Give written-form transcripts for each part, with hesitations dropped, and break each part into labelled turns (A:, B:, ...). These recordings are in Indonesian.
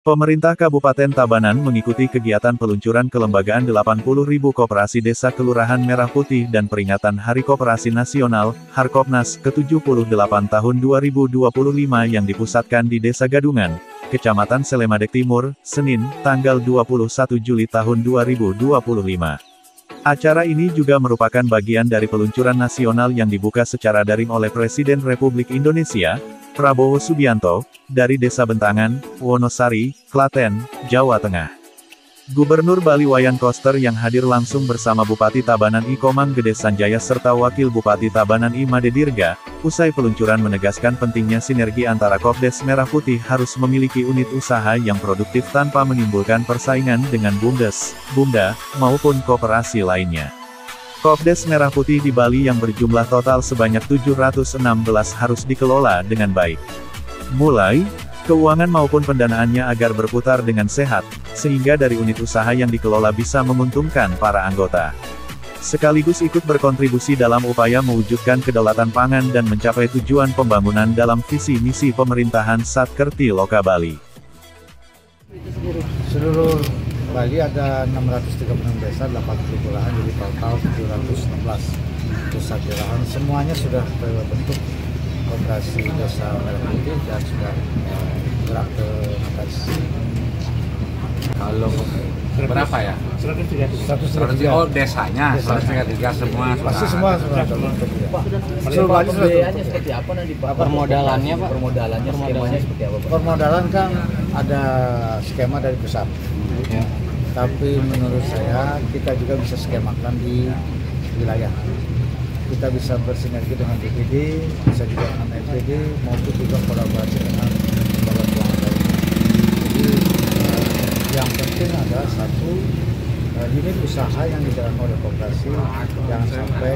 A: Pemerintah Kabupaten Tabanan mengikuti kegiatan peluncuran kelembagaan 80.000 Koperasi Desa Kelurahan Merah Putih dan peringatan Hari Koperasi Nasional, Harkopnas, ke-78 tahun 2025 yang dipusatkan di Desa Gadungan, Kecamatan Selemadeg Timur, Senin, tanggal 21 Juli tahun 2025. Acara ini juga merupakan bagian dari peluncuran nasional yang dibuka secara daring oleh Presiden Republik Indonesia, Prabowo Subianto, dari Desa Bentangan, Wonosari, Klaten, Jawa Tengah. Gubernur Bali Wayan Koster yang hadir langsung bersama Bupati Tabanan I Komang Gede Sanjaya serta Wakil Bupati Tabanan I Made Dirga, usai peluncuran menegaskan pentingnya sinergi antara Kopdes Merah Putih harus memiliki unit usaha yang produktif tanpa menimbulkan persaingan dengan BUMDes, BUMDA, maupun koperasi lainnya. Kopdes Merah Putih di Bali yang berjumlah total sebanyak 716 harus dikelola dengan baik. Mulai, keuangan maupun pendanaannya agar berputar dengan sehat, sehingga dari unit usaha yang dikelola bisa menguntungkan para anggota. Sekaligus ikut berkontribusi dalam upaya mewujudkan kedaulatan pangan dan mencapai tujuan pembangunan dalam visi misi pemerintahan Satkerti Loka Bali.
B: Seluruh Bali ada 636 desa, 80 kelurahan, jadi total 716 desa kelurahan. Semuanya sudah terbentuk koperasi desa Merah Putih dan sudah gerak ke atas.
C: Kalau berapa ya? 133. Oh, desanya 133 semua.
B: Pasti semua terbentuk.
D: Seluruh Bali biayanya seperti apa nanti Pak? Permodalannya Pak? Permodalannya skemanya seperti apa Pak?
B: Permodalan kan ada skema dari pusat. Ya. Tapi menurut saya kita juga bisa skemakan di wilayah. Kita bisa bersinergi dengan BPD, bisa juga dengan LPD, maupun juga kolaborasi dengan lembaga keuangan lainnya. Jadi yang penting adalah satu, unit usaha yang dijalankan oleh koperasi jangan sampai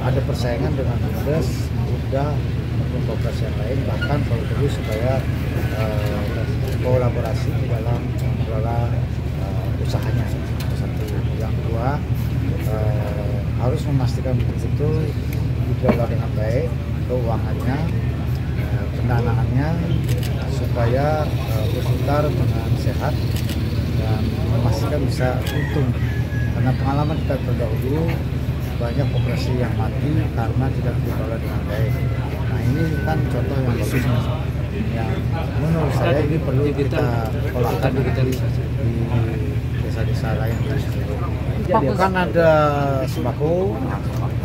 B: ada persaingan dengan BUMDes, BUMDA, maupun koperasi yang lain. Bahkan kalau perlu supaya kolaborasi di dalam mengelola usahanya. Satu, yang kedua harus memastikan betul-betul dikelola dengan baik keuangannya, pendanaannya, supaya berputar dengan sehat dan memastikan bisa untung. Karena pengalaman kita terdahulu banyak koperasi yang mati karena tidak dikelola dengan baik. Nah ini kan contoh yang bagus yang menurut saya ini perlu kita olakan di desa-desa lain. Kan ada sembako,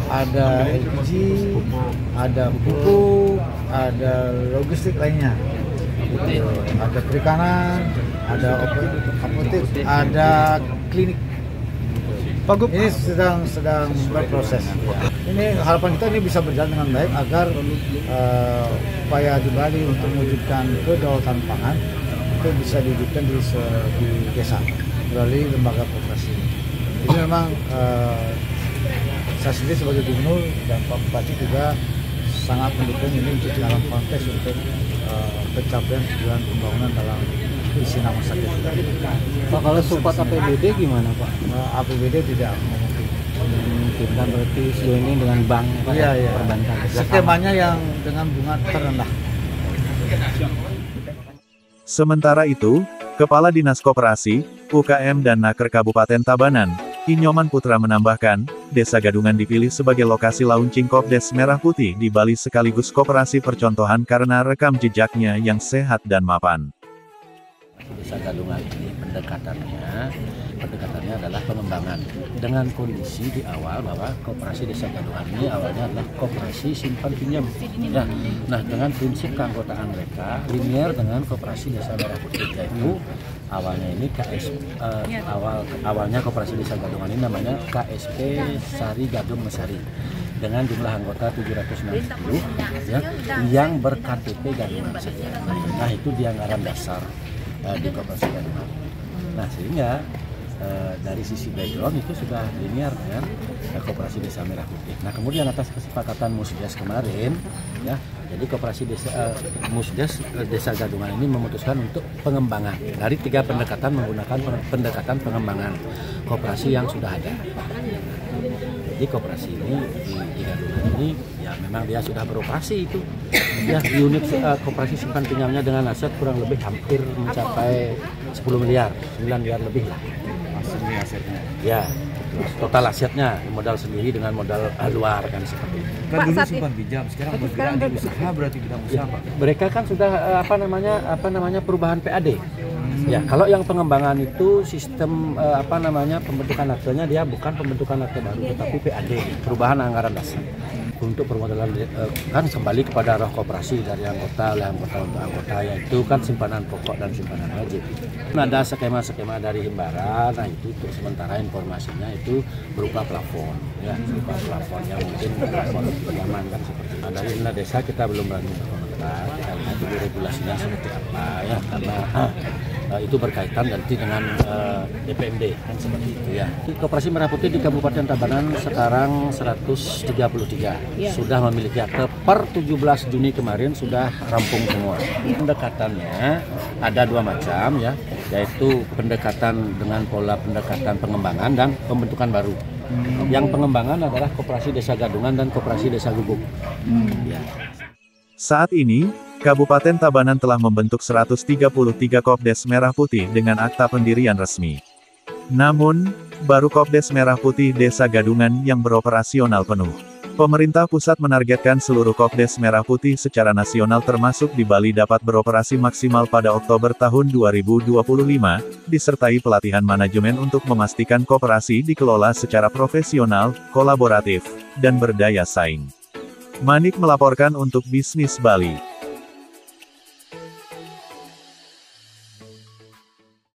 B: ada LPG, ada pupuk, ada logistik lainnya, ada perikanan, ada apotek, ada klinik. Ini sedang berproses. Ini harapan kita ini bisa berjalan dengan baik agar upaya di Bali untuk mewujudkan kedaulatan pangan itu bisa diwujudkan di desa melalui lembaga koperasi. Jadi memang saya sendiri sebagai gubernur dan Pak Bupati juga sangat mendukung ini untuk dalam konteks untuk pencapaian tujuan pembangunan dalam visi nama sakit.
D: Pak, kalau support APBD gimana Pak?
B: APBD tidak
D: Memungkinkan berarti sejauh ini dengan bank,
B: iya.
D: perbankan.
B: Skemanya yang dengan bunga terendah.
A: Sementara itu, Kepala Dinas Koperasi, UKM dan Naker Kabupaten Tabanan, Inyoman Putra menambahkan, Desa Gadungan dipilih sebagai lokasi launching Kopdes Merah Putih di Bali sekaligus koperasi percontohan karena rekam jejaknya yang sehat dan mapan.
C: Desa Gadungan ini pendekatannya adalah pengembangan dengan kondisi di awal bahwa koperasi Desa Gadungan ini awalnya adalah koperasi simpan pinjam. Nah, dengan prinsip keanggotaan mereka linear dengan koperasi Desa Merah Putih, yaitu awalnya ini awalnya koperasi Desa Gadungan ini namanya KSP Sari Gadung Mesari dengan jumlah anggota 760 ya, yang ber-KTP Gadungan saja. Nah, itu di anggaran dasar di koperasi Gadungan. Nah, sehingga dari sisi background itu sudah linear dengan koperasi Desa Merah Putih. Nah, kemudian atas kesepakatan Musdes kemarin, ya, jadi koperasi Musdes Desa Gadungan ini memutuskan untuk pengembangan dari 3 pendekatan menggunakan pendekatan pengembangan koperasi yang sudah ada. Jadi koperasi ini di Gadungan ini ya memang dia sudah beroperasi itu. Ya unit koperasi simpan pinjamnya dengan aset kurang lebih hampir mencapai 10 miliar, 9 miliar lebih lah.
D: Maksudnya asetnya.
C: Ya, total asetnya modal sendiri dengan modal luar kan seperti itu.
D: Kan dulu simpan pinjam, sekarang bergerak di usaha berarti bidang usaha Pak.
C: Mereka kan sudah apa namanya perubahan PAD. Ya, kalau yang pengembangan itu sistem pembentukan aktenya dia bukan pembentukan akte baru tetapi PAD, perubahan anggaran dasar. Untuk permodalan kan kembali kepada roh koperasi dari anggota oleh anggota untuk anggota, yaitu kan simpanan pokok dan simpanan wajib. Ada skema-skema dari Himbara, nah itu untuk sementara informasinya itu berupa plafon, ya berupa plafon yang mungkin plafon pinjaman kan seperti itu. Dari dana desa kita belum berani berkomentar, kita lihat dulu regulasinya seperti apa ya, karena itu berkaitan nanti dengan DPMD kan seperti itu ya. Koperasi Merah Putih di Kabupaten Tabanan sekarang 133 sudah memiliki akte per 17 Juni kemarin sudah rampung semua. Pendekatannya ada dua macam ya, yaitu pendekatan dengan pola pendekatan pengembangan dan pembentukan baru. Yang pengembangan adalah Koperasi Desa Gadungan dan Koperasi Desa Gubuk. Ya.
A: Saat ini, Kabupaten Tabanan telah membentuk 133 Kopdes Merah Putih dengan akta pendirian resmi. Namun, baru Kopdes Merah Putih Desa Gadungan yang beroperasional penuh. Pemerintah pusat menargetkan seluruh Kopdes Merah Putih secara nasional termasuk di Bali dapat beroperasi maksimal pada Oktober tahun 2025, disertai pelatihan manajemen untuk memastikan koperasi dikelola secara profesional, kolaboratif, dan berdaya saing. Manik melaporkan untuk Bisnis Bali.